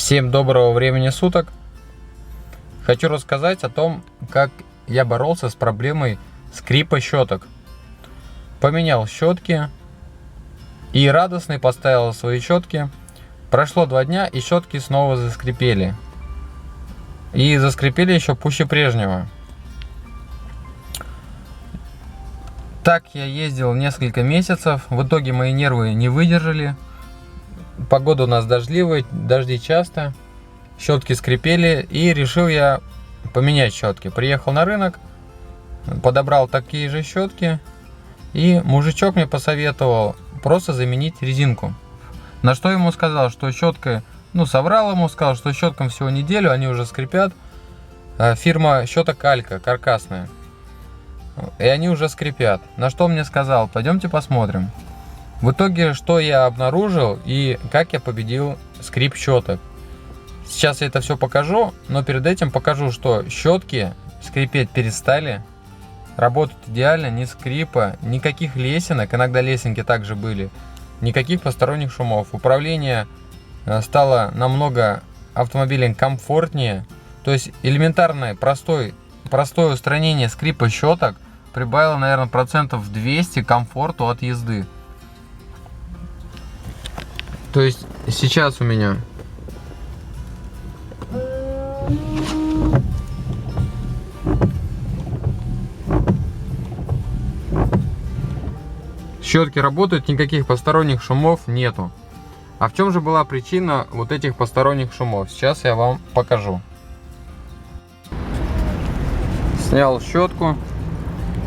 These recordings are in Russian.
Всем доброго времени суток. Хочу рассказать о том, как я боролся с проблемой скрипа щеток. Поменял щетки и радостный поставил свои щетки. Прошло 2 дня, и щетки снова заскрипели. И заскрипели еще пуще прежнего. Так я ездил несколько месяцев. В итоге мои нервы не выдержали. Погода у нас дождливая, дожди часто. Щетки скрипели, и решил я поменять щетки. Приехал на рынок, подобрал такие же щетки, и мужичок мне посоветовал просто заменить резинку. На что ему сказал, что щетка, соврал ему, сказал, что щеткам всего неделю, они уже скрипят. Фирма щеток Алька, каркасная. И они уже скрипят. На что он мне сказал: пойдемте посмотрим. В итоге, что я обнаружил и как я победил скрип щеток. Сейчас я это все покажу, но перед этим покажу, что щетки скрипеть перестали. Работают идеально, ни скрипа, никаких лесенок, иногда лесенки также были, никаких посторонних шумов. Управление стало намного автомобилем комфортнее. То есть элементарное, простое устранение скрипа щеток прибавило, наверное, 200% комфорту от езды. То есть сейчас у меня щетки работают, никаких посторонних шумов нету. А в чем же была причина вот этих посторонних шумов? Сейчас я вам покажу. Снял щетку.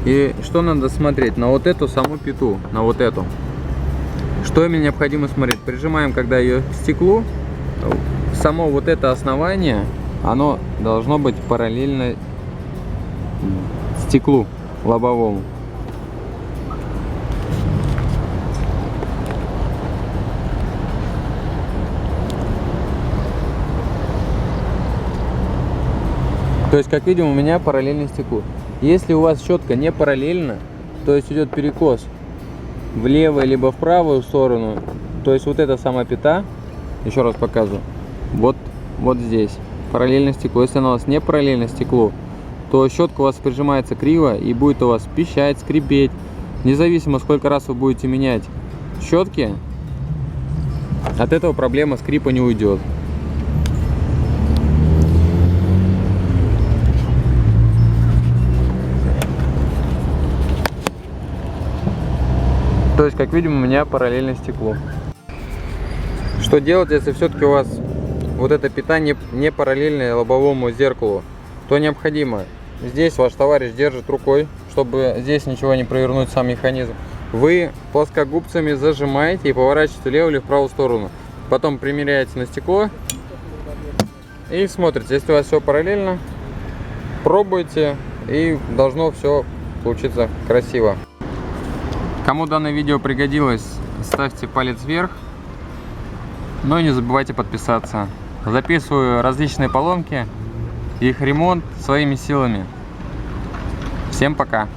И что надо смотреть? На вот эту саму пету, на вот эту. Что мне необходимо смотреть? Прижимаем, когда ее к стеклу. Само вот это основание, оно должно быть параллельно стеклу лобовому. То есть, как видим, у меня параллельно стеклу. Если у вас щетка не параллельна, то есть идет перекос в левую либо в правую сторону, то есть вот эта сама пята, еще раз показываю, вот здесь параллельно стеклу. Если она у вас не параллельно стеклу, то щетка у вас прижимается криво и будет у вас пищать, скрипеть. Независимо, сколько раз вы будете менять щетки, от этого проблема скрипа не уйдет. То есть, как видим, у меня параллельно стеклу. Что делать, если все-таки у вас вот эта пята не параллельная лобовому зеркалу? То необходимо. Здесь ваш товарищ держит рукой, чтобы здесь ничего не провернуть, сам механизм. Вы плоскогубцами зажимаете и поворачиваете влево или в правую сторону. Потом примеряете на стекло и смотрите. Если у вас все параллельно, пробуйте, и должно все получиться красиво. Кому данное видео пригодилось, ставьте палец вверх. Но и не забывайте подписаться. Записываю различные поломки, их ремонт своими силами. Всем пока!